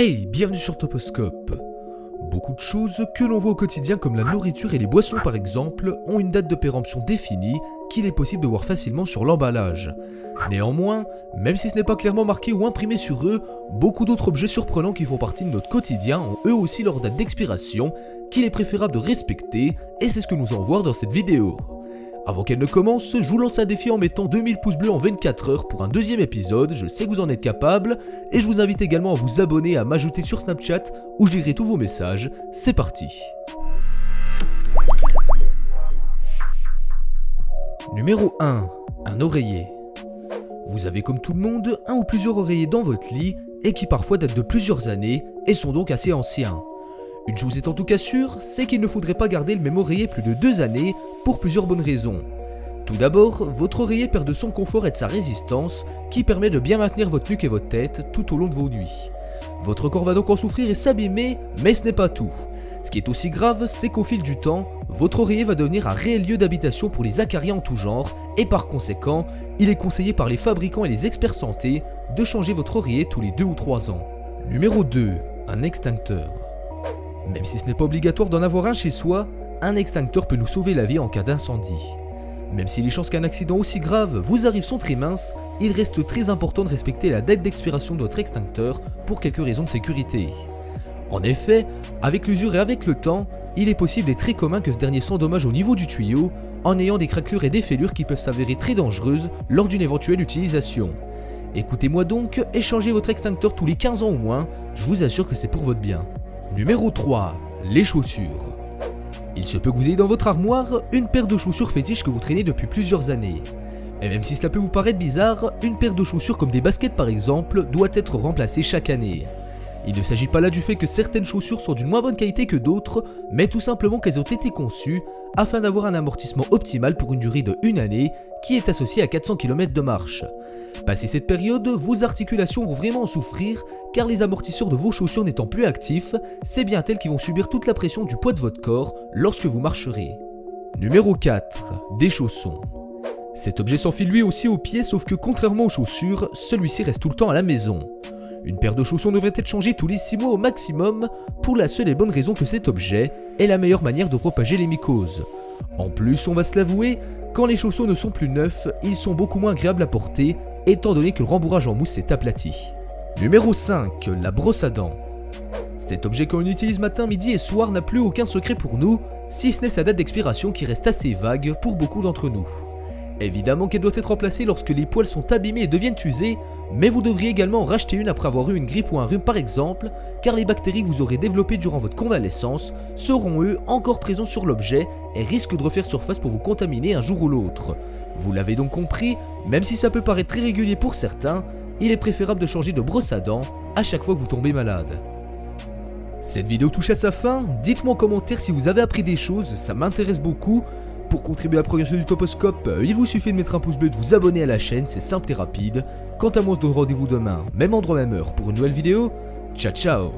Hey, bienvenue sur Toposcope. Beaucoup de choses que l'on voit au quotidien comme la nourriture et les boissons par exemple ont une date de péremption définie qu'il est possible de voir facilement sur l'emballage. Néanmoins, même si ce n'est pas clairement marqué ou imprimé sur eux, beaucoup d'autres objets surprenants qui font partie de notre quotidien ont eux aussi leur date d'expiration qu'il est préférable de respecter et c'est ce que nous allons voir dans cette vidéo. Avant qu'elle ne commence, je vous lance un défi en mettant 2000 pouces bleus en 24 heures pour un deuxième épisode, je sais que vous en êtes capable, et je vous invite également à vous abonner et à m'ajouter sur Snapchat où je lirai tous vos messages, c'est parti. Numéro 1. Un oreiller. Vous avez comme tout le monde un ou plusieurs oreillers dans votre lit et qui parfois datent de plusieurs années et sont donc assez anciens. Une chose est en tout cas sûre, c'est qu'il ne faudrait pas garder le même oreiller plus de 2 années pour plusieurs bonnes raisons. Tout d'abord, votre oreiller perd de son confort et de sa résistance qui permet de bien maintenir votre nuque et votre tête tout au long de vos nuits. Votre corps va donc en souffrir et s'abîmer, mais ce n'est pas tout. Ce qui est aussi grave, c'est qu'au fil du temps, votre oreiller va devenir un réel lieu d'habitation pour les acariens en tout genre et par conséquent, il est conseillé par les fabricants et les experts santé de changer votre oreiller tous les 2 ou 3 ans. Numéro 2. Un extincteur. Même si ce n'est pas obligatoire d'en avoir un chez soi, un extincteur peut nous sauver la vie en cas d'incendie. Même si les chances qu'un accident aussi grave vous arrive sont très minces, il reste très important de respecter la date d'expiration de votre extincteur pour quelques raisons de sécurité. En effet, avec l'usure et avec le temps, il est possible et très commun que ce dernier s'endommage au niveau du tuyau en ayant des craquelures et des fêlures qui peuvent s'avérer très dangereuses lors d'une éventuelle utilisation. Écoutez-moi donc, échangez votre extincteur tous les 15 ans au moins, je vous assure que c'est pour votre bien. Numéro 3. Les chaussures. Il se peut que vous ayez dans votre armoire une paire de chaussures fétiches que vous traînez depuis plusieurs années. Et même si cela peut vous paraître bizarre, une paire de chaussures comme des baskets par exemple doit être remplacée chaque année. Il ne s'agit pas là du fait que certaines chaussures sont d'une moins bonne qualité que d'autres, mais tout simplement qu'elles ont été conçues afin d'avoir un amortissement optimal pour une durée de 1 année qui est associée à 400 km de marche. Passé cette période, vos articulations vont vraiment en souffrir car les amortisseurs de vos chaussures n'étant plus actifs, c'est bien elles qui vont subir toute la pression du poids de votre corps lorsque vous marcherez. Numéro 4. Des chaussons. Cet objet s'enfile lui aussi aux pieds sauf que contrairement aux chaussures, celui-ci reste tout le temps à la maison. Une paire de chaussons devrait être changée tous les 6 mois au maximum pour la seule et bonne raison que cet objet est la meilleure manière de propager les mycoses. En plus, on va se l'avouer, quand les chaussons ne sont plus neufs, ils sont beaucoup moins agréables à porter étant donné que le rembourrage en mousse s'est aplati. Numéro 5. La brosse à dents. Cet objet qu'on utilise matin, midi et soir n'a plus aucun secret pour nous, si ce n'est sa date d'expiration qui reste assez vague pour beaucoup d'entre nous. Évidemment qu'elle doit être remplacée lorsque les poils sont abîmés et deviennent usés, mais vous devriez également en racheter une après avoir eu une grippe ou un rhume par exemple, car les bactéries que vous aurez développées durant votre convalescence seront eux encore présents sur l'objet et risquent de refaire surface pour vous contaminer un jour ou l'autre. Vous l'avez donc compris, même si ça peut paraître très régulier pour certains, il est préférable de changer de brosse à dents à chaque fois que vous tombez malade. Cette vidéo touche à sa fin, dites-moi en commentaire si vous avez appris des choses, ça m'intéresse beaucoup. Pour contribuer à la progression du Toposcope, il vous suffit de mettre un pouce bleu et de vous abonner à la chaîne, c'est simple et rapide. Quant à moi, on se donne rendez-vous demain, même endroit, même heure, pour une nouvelle vidéo. Ciao ciao.